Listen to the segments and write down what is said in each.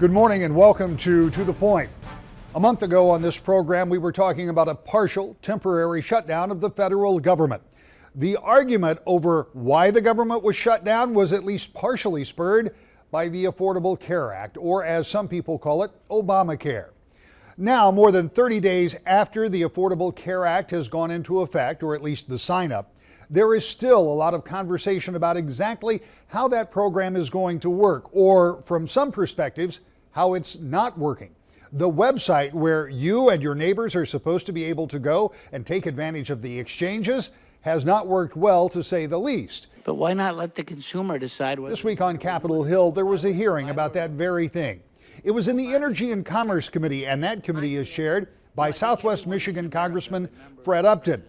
Good morning and welcome to the Point. A month ago on this program, we were talking about a partial, temporary shutdown of the federal government. The argument over why the government was shut down was at least partially spurred by the Affordable Care Act, or as some people call it, Obamacare. Now, more than 30 days after the Affordable Care Act has gone into effect, or at least the sign-up, there is still a lot of conversation about exactly how that program is going to work, or from some perspectives, how it's not working. The website where you and your neighbors are supposed to be able to go and take advantage of the exchanges has not worked well, to say the least. But why not let the consumer decide what? This week on Capitol Hill, there was a hearing about that very thing. It was in the Energy and Commerce Committee, and that committee is chaired by Southwest Michigan Congressman Fred Upton.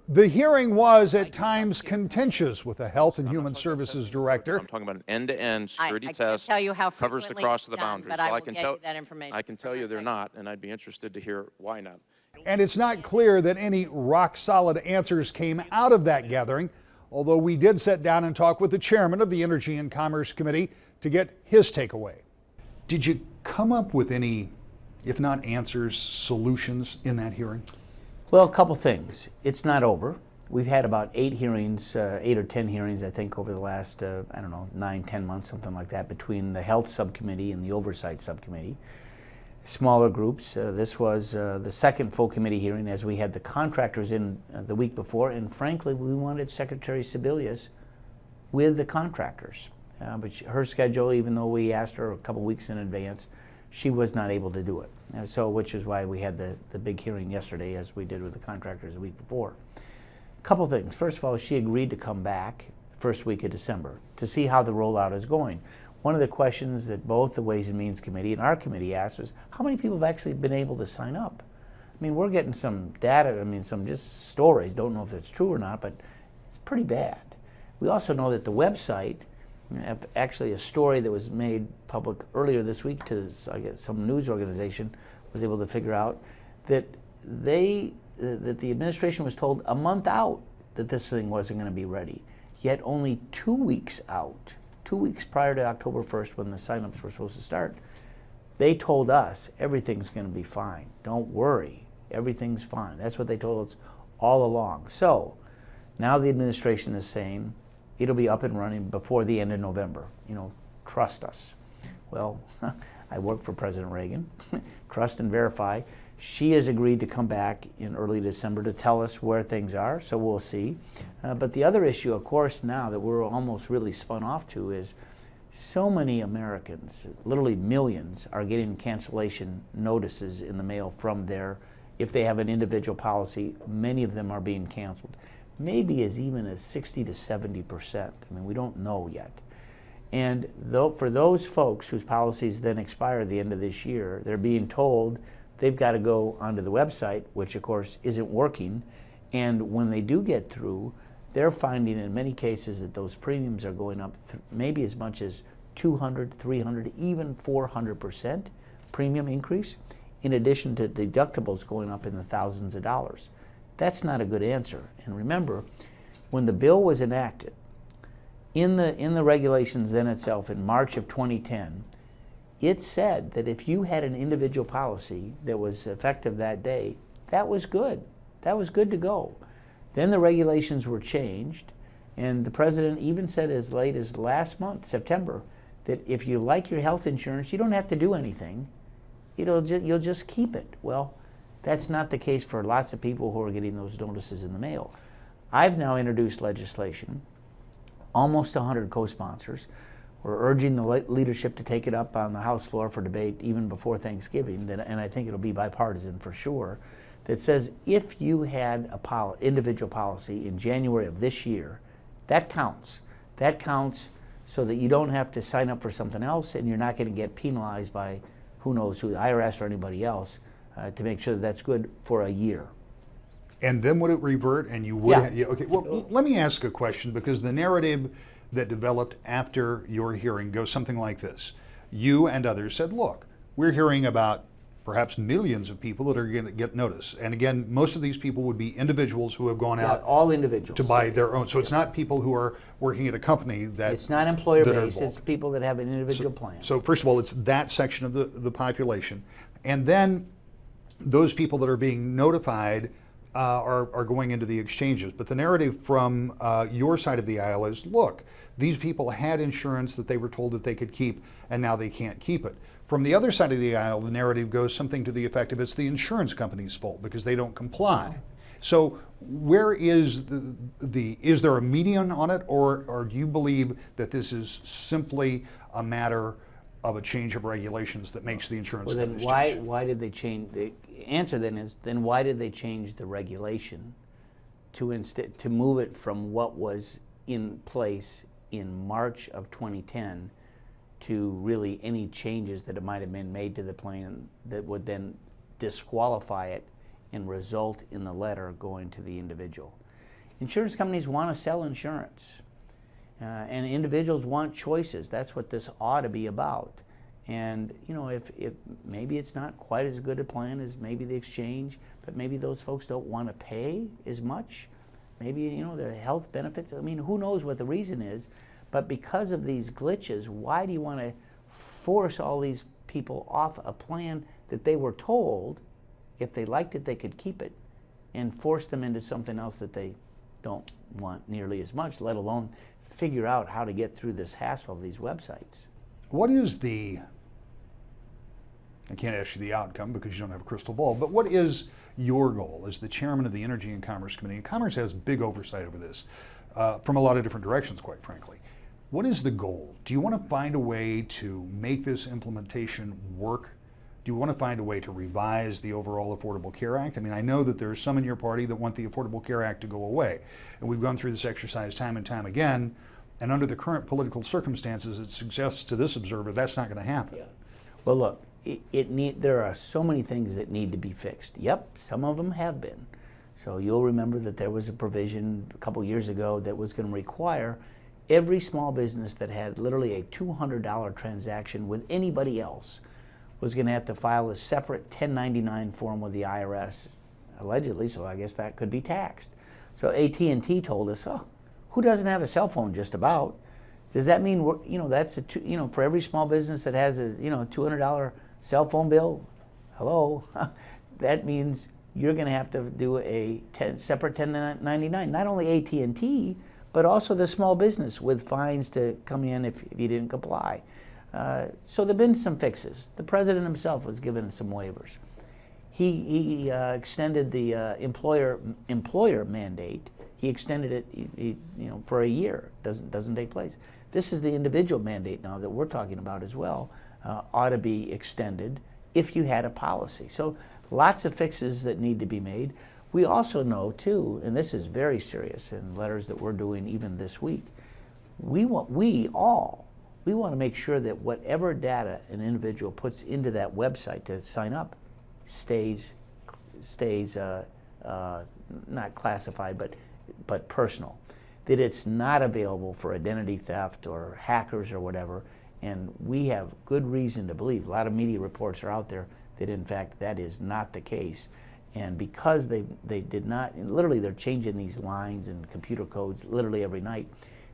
The hearing was at times contentious with the Health and Human Services Director. I'm talking about an end-to-end security test. Tell you how covers the cross of the boundaries. But I can tell that information. I can tell you they're not, and I'd be interested to hear why not. And it's not clear that any rock-solid answers came out of that gathering, although we did sit down and talk with the chairman of the Energy and Commerce Committee to get his takeaway. Did you come up with any, if not answers, solutions in that hearing? Well, a couple things. It's not over. We've had about 8 hearings, 8 or 10 hearings, I think, over the last, 9-10 months, something like that, between the Health Subcommittee and the Oversight Subcommittee. Smaller groups. This was the second full committee hearing, as we had the contractors in the week before, and frankly, we wanted Secretary Sebelius with the contractors. But her schedule, even though we asked her a couple weeks in advance, she was not able to do it. Which is why we had the big hearing yesterday, as we did with the contractors the week before. A couple things. First of all, she agreed to come back first week of December to see how the rollout is going. One of the questions that both the Ways and Means Committee and our committee asked was, how many people have actually been able to sign up? I mean, we're getting some data, some just stories, don't know if it's true or not, but it's pretty bad. We also know that the website, actually a story that was made public earlier this week to, I guess, some news organization was able to figure out that the administration was told a month out that this thing wasn't going to be ready, yet only 2 weeks out, 2 weeks prior to October 1st when the signups were supposed to start, they told us everything's going to be fine. Don't worry, everything's fine. That's what they told us all along. So now the administration is saying it'll be up and running before the end of November. Trust us. Well, I work for President Reagan. Trust and verify. She has agreed to come back in early December to tell us where things are, so we'll see. But the other issue, of course, now that we're almost really spun off to is so many Americans, literally millions, are getting cancellation notices in the mail from if they have an individual policy, many of them are being canceled. Maybe even as 60 to 70%. We don't know yet. And for those folks whose policies then expire at the end of this year, they're being told they've got to go onto the website, which of course isn't working. And when they do get through, they're finding in many cases that those premiums are going up maybe as much as 200, 300, even 400% premium increase, in addition to deductibles going up in the thousands of dollars. That's not a good answer. And remember, when the bill was enacted, in the regulations then itself in March of 2010, it said that if you had an individual policy that was effective that day, that was good. That was good to go. Then the regulations were changed, and the president even said as late as last month, September, that if you like your health insurance, you don't have to do anything. You'll just keep it. Well, that's not the case for lots of people who are getting those notices in the mail. I've now introduced legislation, almost 100 co-sponsors. We're urging the leadership to take it up on the House floor for debate even before Thanksgiving, and I think it'll be bipartisan for sure, that says if you had a individual policy in January of this year, that counts. That counts so that you don't have to sign up for something else, and you're not going to get penalized by who knows who, the IRS or anybody else, to make sure that that's good for a year. And then would it revert and you would? Yeah. Okay, well, let me ask a question, because the narrative that developed after your hearing goes something like this. You and others said, look, we're hearing about perhaps millions of people that are going to get notice. And again, most of these people would be individuals who have gone out all individuals to buy their own. So it's not people who are working at a company that it's not employer that are based. It's involved. people that have an individual plan. So first of all, it's that section of the population, and then those people that are being notified are going into the exchanges. But the narrative from your side of the aisle is, look, these people had insurance that they were told that they could keep, and now they can't keep it. From the other side of the aisle, the narrative goes something to the effect of it's the insurance company's fault because they don't comply. So where is is there a median on it, or do you believe that this is simply a matter of a change of regulations that makes the insurance Well, then companies change? why did they change? The answer then is, then why did they change the regulation to move it from what was in place in March of 2010 to really any changes that it might have been made to the plan that would then disqualify it and result in the letter going to the individual? Insurance companies want to sell insurance. And individuals want choices. That's what this ought to be about. And if maybe it's not quite as good a plan as maybe the exchange, but maybe those folks don't want to pay as much. Maybe the health benefits. I mean, who knows what the reason is? But because of these glitches, why do you want to force all these people off a plan that they were told, if they liked it, they could keep it, and force them into something else that they don't want nearly as much, let alone figure out how to get through this hassle of these websites? What is I can't ask you the outcome because you don't have a crystal ball, but what is your goal as the chairman of the Energy and Commerce Committee? And Commerce has big oversight over this from a lot of different directions, quite frankly. What is the goal? Do you want to find a way to make this implementation work? Do you want to find a way to revise the overall Affordable Care Act? I mean, I know that there are some in your party that want the Affordable Care Act to go away. And we've gone through this exercise time and time again. And under the current political circumstances, it suggests to this observer that's not going to happen. Yeah. Well, look, there are so many things that need to be fixed. Yep, some of them have been. So you'll remember that there was a provision a couple years ago that was going to require every small business that had literally a $200 transaction with anybody else was going to have to file a separate 1099 form with the IRS, allegedly, so I guess that could be taxed. So AT&T told us, oh, who doesn't have a cell phone just about? Does that mean that's for every small business that has a $200 cell phone bill? Hello, that means you're going to have to do a separate 1099. Not only AT&T, but also the small business with fines to come in if you didn't comply. So there've been some fixes. The president himself was given some waivers. He extended the employer mandate. He extended it, for a year. Doesn't take place. This is the individual mandate now that we're talking about as well. Ought to be extended if you had a policy. So lots of fixes that need to be made. We also know too, and this is very serious in letters that we're doing even this week. We want to make sure that whatever data an individual puts into that website to sign up stays not classified, but personal. That it's not available for identity theft or hackers or whatever. And we have good reason to believe, a lot of media reports are out there, that in fact that is not the case. And because they did not, literally they're changing these lines and computer codes literally every night,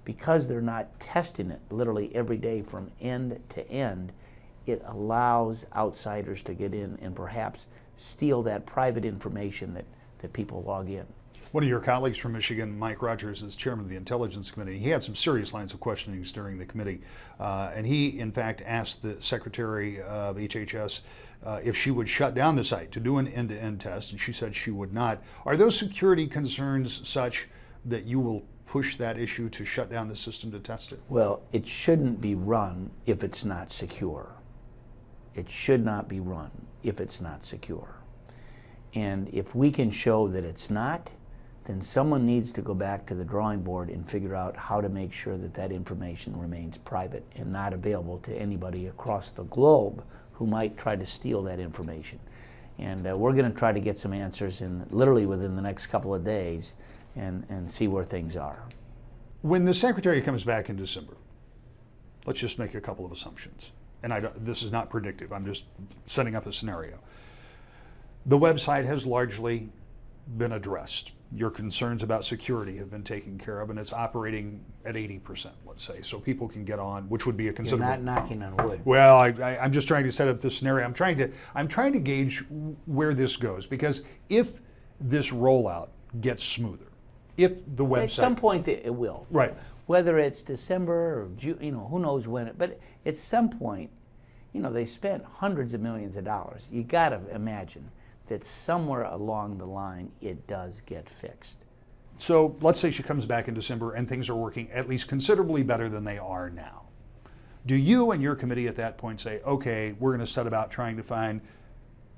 because they're not testing it literally every day from end to end, it allows outsiders to get in and perhaps steal that private information that people log in. One of your colleagues from Michigan, Mike Rogers, is chairman of the Intelligence Committee. He had some serious lines of questioning during the committee. And he, in fact, asked the Secretary of HHS if she would shut down the site to do an end-to-end test, and she said she would not. Are those security concerns such that you will push that issue to shut down the system to test it? Well, it shouldn't be run if it's not secure. It should not be run if it's not secure. And if we can show that it's not, then someone needs to go back to the drawing board and figure out how to make sure that that information remains private and not available to anybody across the globe who might try to steal that information. And we're going to try to get some answers literally within the next couple of days and see where things are. When the Secretary comes back in December, let's just make a couple of assumptions. And this is not predictive, I'm just setting up a scenario. The website has largely been addressed. Your concerns about security have been taken care of, and it's operating at 80%, let's say, so people can get on, which would be a You're considerable. not knocking on wood. Well, I'm just trying to set up this scenario. I'm trying to gauge where this goes, because if this rollout gets smoother, if the website At some point it will. Right. Whether it's December or June, who knows when. But at some point, they spent hundreds of millions of dollars. You got to imagine that somewhere along the line it does get fixed. So let's say she comes back in December and things are working at least considerably better than they are now. Do you and your committee at that point say, okay, we're going to set about trying to find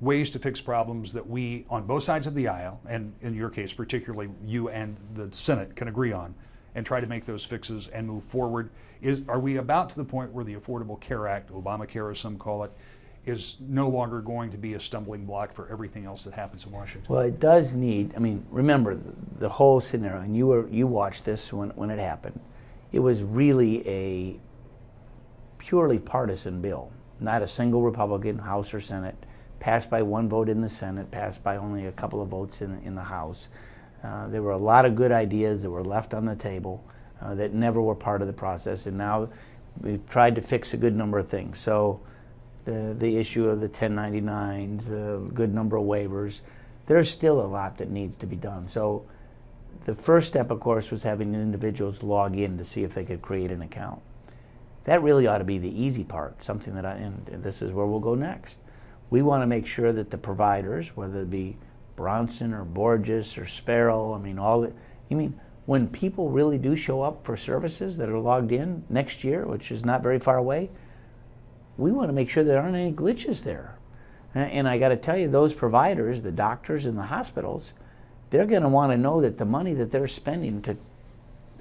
ways to fix problems that we, on both sides of the aisle, and in your case particularly you and the Senate, can agree on, and try to make those fixes and move forward? Are we about to the point where the Affordable Care Act, Obamacare as some call it, is no longer going to be a stumbling block for everything else that happens in Washington? Well, it does need, remember the whole scenario, and you watched this when it happened. It was really a purely partisan bill. Not a single Republican, House or Senate, passed by one vote in the Senate, passed by only a couple of votes in the House. There were a lot of good ideas that were left on the table that never were part of the process, and now we've tried to fix a good number of things. So the issue of the 1099s, a good number of waivers, there's still a lot that needs to be done. So the first step, of course, was having individuals log in to see if they could create an account. That really ought to be the easy part, something that and this is where we'll go next. We want to make sure that the providers, whether it be Bronson or Borges or Sparrow, when people really do show up for services that are logged in next year, which is not very far away, we want to make sure there aren't any glitches there. And I got to tell you, those providers, the doctors and the hospitals, they're going to want to know that the money that they're spending to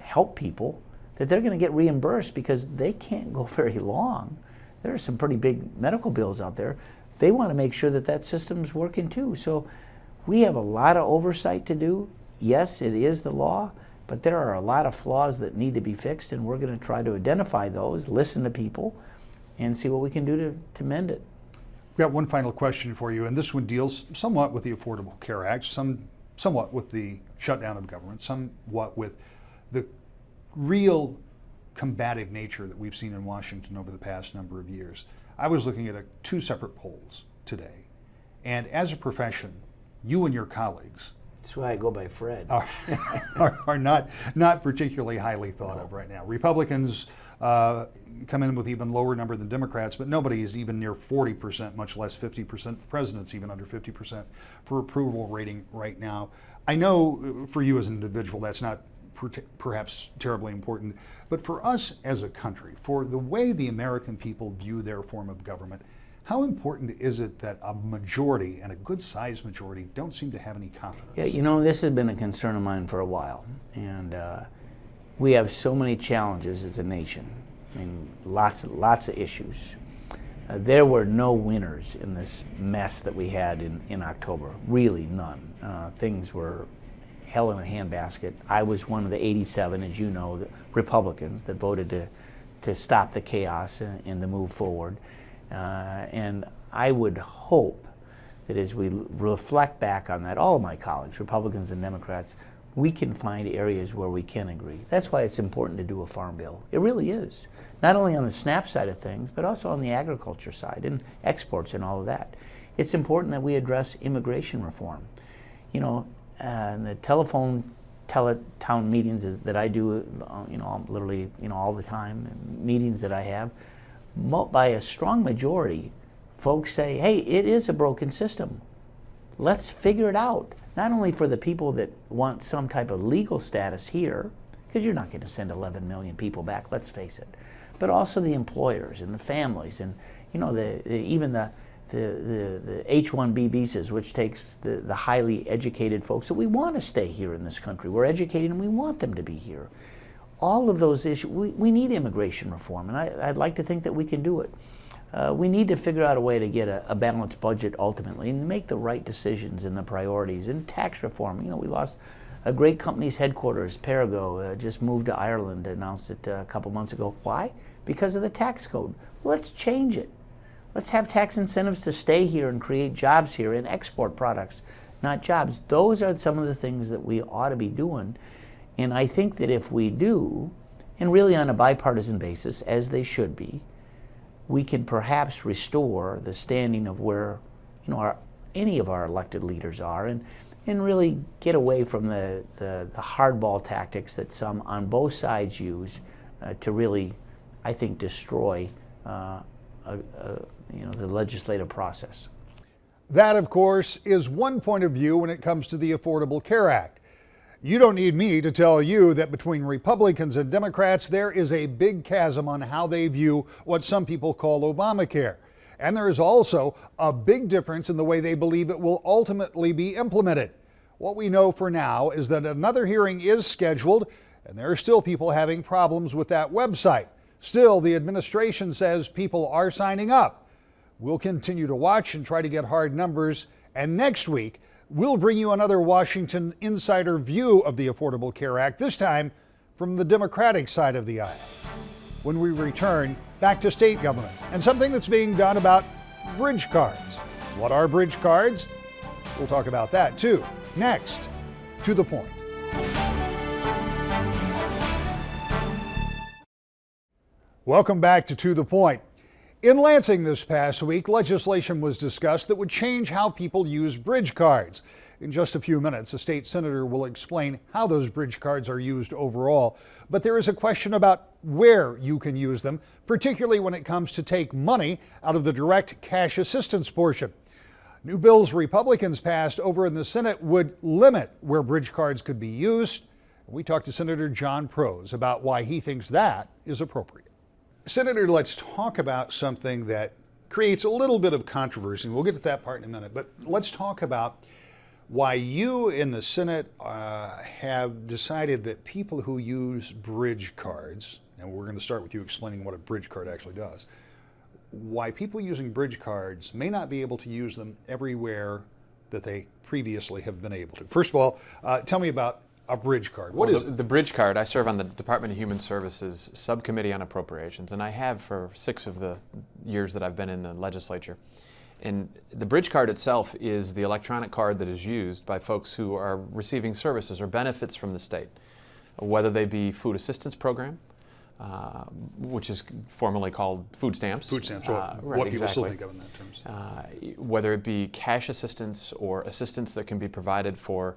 help people, that they're going to get reimbursed, because they can't go very long. There are some pretty big medical bills out there. They want to make sure that that system's working too. So we have a lot of oversight to do. Yes, it is the law, but there are a lot of flaws that need to be fixed, and we're going to try to identify those, listen to people, and see what we can do to mend it. We've got one final question for you, and this one deals somewhat with the Affordable Care Act, somewhat with the shutdown of government, somewhat with the real combative nature that we've seen in Washington over the past number of years. I was looking at two separate polls today, and as a profession, you and your colleagues That's why I go by Fred. are not particularly highly thought of right now. Republicans come in with even lower number than Democrats, but nobody is even near 40%, much less 50%. The president's even under 50% for approval rating right now. I know for you as an individual that's not perhaps terribly important, but for us as a country, for the way the American people view their form of government, how important is it that a majority, and a good-sized majority, don't seem to have any confidence? Yeah, this has been a concern of mine for a while, and we have so many challenges as a nation. Lots of issues. There were no winners in this mess that we had in October. Really none. Things were hell in a handbasket. I was one of the 87, as you know, the Republicans that voted to stop the chaos and to move forward. And I would hope that as we reflect back on that, all of my colleagues, Republicans and Democrats, we can find areas where we can agree. That's why it's important to do a farm bill. It really is. Not only on the SNAP side of things, but also on the agriculture side and exports and all of that. It's important that we address immigration reform. The town meetings that I do, literally, all the time, meetings that I have, by a strong majority, folks say, hey, it is a broken system. Let's figure it out. Not only for the people that want some type of legal status here, because you're not going to send 11 million people back, let's face it, but also the employers and the families, and even the H-1B visas, which takes the highly educated folks that we want to stay here in this country. We're educated and we want them to be here. All of those issues, we need immigration reform, and I'd like to think that we can do it. We need to figure out a way to get a balanced budget ultimately and make the right decisions and the priorities. And tax reform, we lost a great company's headquarters, Perigo, just moved to Ireland, announced it a couple months ago. Why? Because of the tax code. Let's change it. Let's have tax incentives to stay here and create jobs here and export products, not jobs. Those are some of the things that we ought to be doing. And I think that if we do, and really on a bipartisan basis, as they should be, we can perhaps restore the standing of where any of our elected leaders are, and really get away from the hardball tactics that some on both sides use to really, I think, destroy the legislative process. That, of course, is one point of view when it comes to the Affordable Care Act. You don't need me to tell you that between Republicans and Democrats, there is a big chasm on how they view what some people call Obamacare. And there is also a big difference in the way they believe it will ultimately be implemented. What we know for now is that another hearing is scheduled, and there are still people having problems with that website. Still, the administration says people are signing up. We'll continue to watch and try to get hard numbers, and next week, we'll bring you another Washington insider view of the Affordable Care Act, this time from the Democratic side of the aisle. When we return, back to state government and something that's being done about bridge cards. What are bridge cards? We'll talk about that too. Next, To the Point. Welcome back to the Point. In Lansing this past week, legislation was discussed that would change how people use bridge cards. In just a few minutes, a state senator will explain how those bridge cards are used overall. But there is a question about where you can use them, particularly when it comes to take money out of the direct cash assistance portion. New bills Republicans passed over in the Senate would limit where bridge cards could be used. We talked to Senator John Prose about why he thinks that is appropriate. Senator, let's talk about something that creates a little bit of controversy. We'll get to that part in a minute, but let's talk about why you in the Senate have decided that people who use bridge cards, and we're going to start with you explaining what a bridge card actually does, why people using bridge cards may not be able to use them everywhere that they previously have been able to. First of all, tell me about a bridge card. What is it? The bridge card, I serve on the Department of Human Services Subcommittee on Appropriations, and I have for 6 of the years that I've been in the legislature. And the bridge card itself is the electronic card that is used by folks who are receiving services or benefits from the state, whether they be food assistance program, which is formerly called food stamps. Food stamps, right, what people still exactly. think of in that terms. Whether it be cash assistance or assistance that can be provided for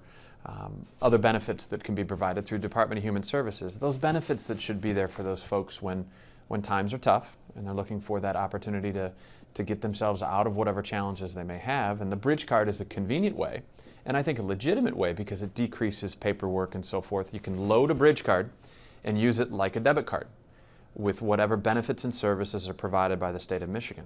other benefits that can be provided through Department of Human Services. Those benefits that should be there for those folks when times are tough and they're looking for that opportunity to get themselves out of whatever challenges they may have. And the bridge card is a convenient way, and I think a legitimate way because it decreases paperwork and so forth. You can load a bridge card and use it like a debit card with whatever benefits and services are provided by the state of Michigan.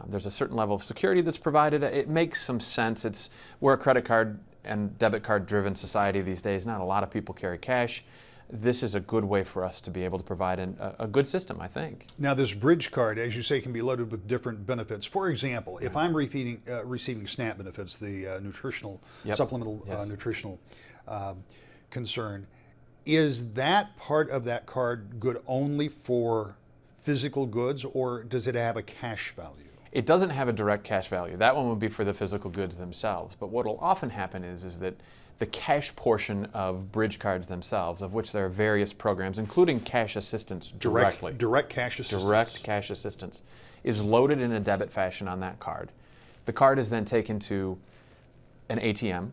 There's a certain level of security that's provided. It makes some sense. We're a credit card and debit card driven society these days. Not a lot of people carry cash. This is a good way for us to be able to provide a good system, I think. Now, this bridge card, as you say, can be loaded with different benefits. For example, if I'm receiving SNAP benefits, the nutritional, supplemental nutritional concern, is that part of that card good only for physical goods, or does it have a cash value? It doesn't have a direct cash value. That one would be for the physical goods themselves. But what will often happen is that the cash portion of bridge cards themselves, of which there are various programs, including cash assistance directly. Direct cash assistance. Direct cash assistance is loaded in a debit fashion on that card. The card is then taken to an ATM.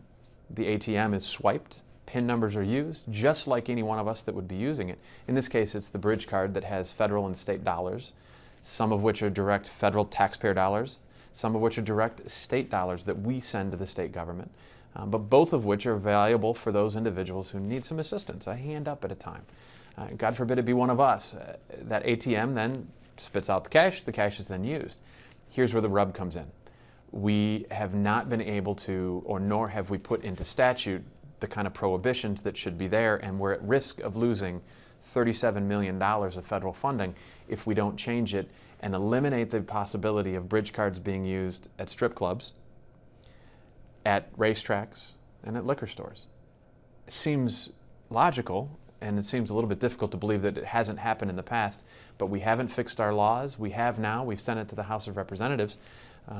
The ATM is swiped. PIN numbers are used, just like any one of us that would be using it. In this case, it's the bridge card that has federal and state dollars, some of which are direct federal taxpayer dollars, some of which are direct state dollars that we send to the state government, but both of which are valuable for those individuals who need some assistance, a hand up at a time. God forbid it be one of us. That ATM then spits out the cash is then used. Here's where the rub comes in. We have not been able to, or nor have we put into statute the kind of prohibitions that should be there, and we're at risk of losing $37 million of federal funding if we don't change it and eliminate the possibility of bridge cards being used at strip clubs, at racetracks, and at liquor stores. It seems logical, and it seems a little bit difficult to believe that it hasn't happened in the past, but we haven't fixed our laws. We have now. We've sent it to the House of Representatives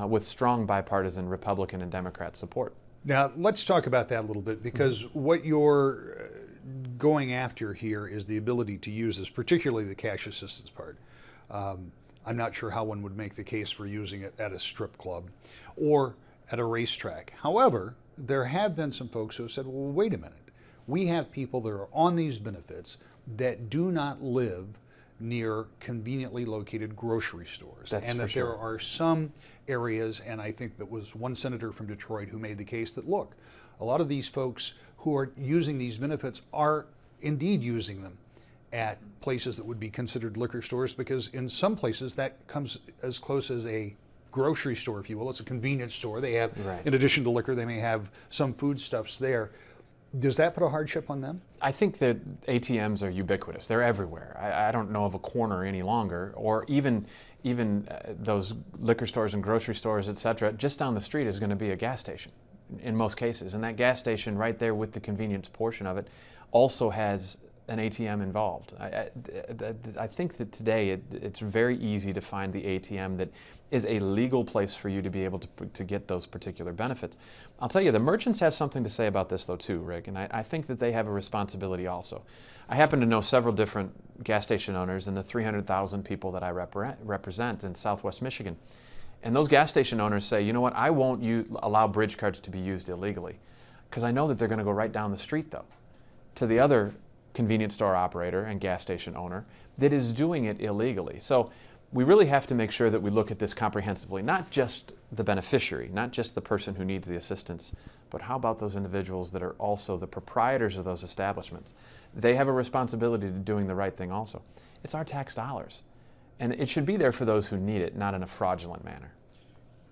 with strong bipartisan Republican and Democrat support. Now, let's talk about that a little bit, because what you're going after here is the ability to use this, particularly the cash assistance part. I'm not sure how one would make the case for using it at a strip club or at a racetrack. However, there have been some folks who have said, well, wait a minute. We have people that are on these benefits that do not live near conveniently located grocery stores. That's and for that sure. there are some areas, and I think that was one senator from Detroit who made the case that, look, a lot of these folks who are using these benefits are indeed using them at places that would be considered liquor stores, because in some places that comes as close as a grocery store, if you will. It's a convenience store. They have, Right. in addition to liquor, they may have some foodstuffs there. Does that put a hardship on them? I think that ATMs are ubiquitous. They're everywhere. I don't know of a corner any longer, or even those liquor stores and grocery stores, et cetera. Just down the street is going to be a gas station in most cases. And that gas station right there with the convenience portion of it also has an ATM involved. I think that today it's very easy to find the ATM that is a legal place for you to be able to get those particular benefits. I'll tell you, the merchants have something to say about this though too, Rick, and I think that they have a responsibility also. I happen to know several different gas station owners in the 300,000 people that I represent in Southwest Michigan. And those gas station owners say, you know what, I won't allow bridge cards to be used illegally, because I know that they're going to go right down the street though to the other convenience store operator and gas station owner that is doing it illegally. So we really have to make sure that we look at this comprehensively, not just the beneficiary, not just the person who needs the assistance, but how about those individuals that are also the proprietors of those establishments? They have a responsibility to doing the right thing also. It's our tax dollars, and it should be there for those who need it, not in a fraudulent manner.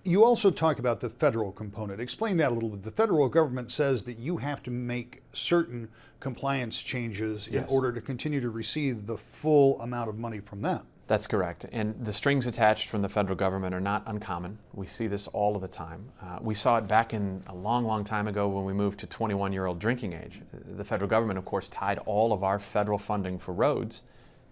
You also talk about the federal component. Explain that a little bit. The federal government says that you have to make certain compliance changes Yes. in order to continue to receive the full amount of money from them. That's correct. And the strings attached from the federal government are not uncommon. We see this all of the time. We saw it back in a long, long time ago when we moved to 21-year-old drinking age. The federal government, of course, tied all of our federal funding for roads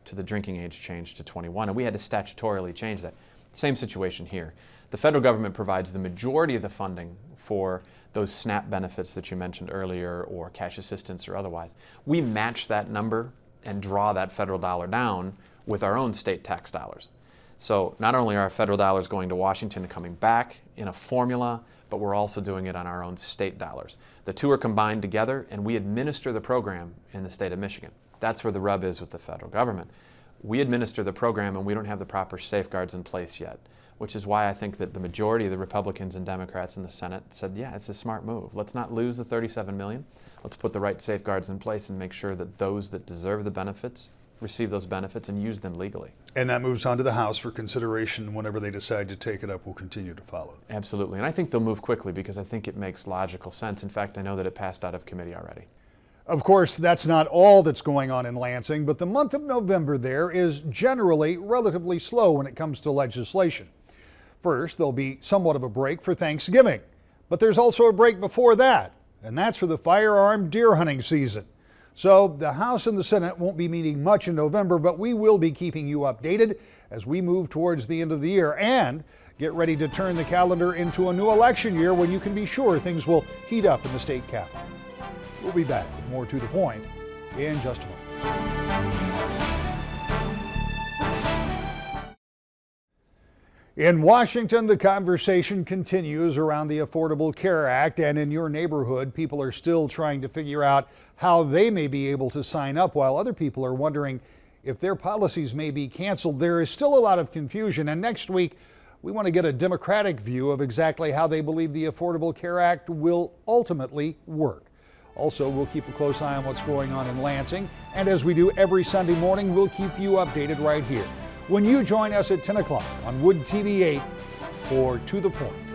to the drinking age change to 21, and we had to statutorily change that. Same situation here. The federal government provides the majority of the funding for those SNAP benefits that you mentioned earlier, or cash assistance or otherwise. We match that number and draw that federal dollar down with our own state tax dollars. So not only are our federal dollars going to Washington and coming back in a formula, but we're also doing it on our own state dollars. The two are combined together, and we administer the program in the state of Michigan. That's where the rub is with the federal government. We administer the program, and we don't have the proper safeguards in place yet, which is why I think that the majority of the Republicans and Democrats in the Senate said, yeah, it's a smart move. Let's not lose the $37 million. Let's put the right safeguards in place and make sure that those that deserve the benefits receive those benefits and use them legally. And that moves on to the House for consideration. Whenever they decide to take it up, we'll continue to follow it. Absolutely. And I think they'll move quickly because I think it makes logical sense. In fact, I know that it passed out of committee already. Of course, that's not all that's going on in Lansing, but the month of November there is generally relatively slow when it comes to legislation. First, there'll be somewhat of a break for Thanksgiving, but there's also a break before that, and that's for the firearm deer hunting season. So the House and the Senate won't be meeting much in November, but we will be keeping you updated as we move towards the end of the year and get ready to turn the calendar into a new election year when you can be sure things will heat up in the state capitol. We'll be back with more To the Point in just a moment. In Washington, the conversation continues around the Affordable Care Act, and in your neighborhood, people are still trying to figure out how they may be able to sign up, while other people are wondering if their policies may be canceled. There is still a lot of confusion, and next week, we want to get a Democratic view of exactly how they believe the Affordable Care Act will ultimately work. Also, we'll keep a close eye on what's going on in Lansing, and as we do every Sunday morning, we'll keep you updated right here when you join us at 10 o'clock on Wood TV 8 for To the Point.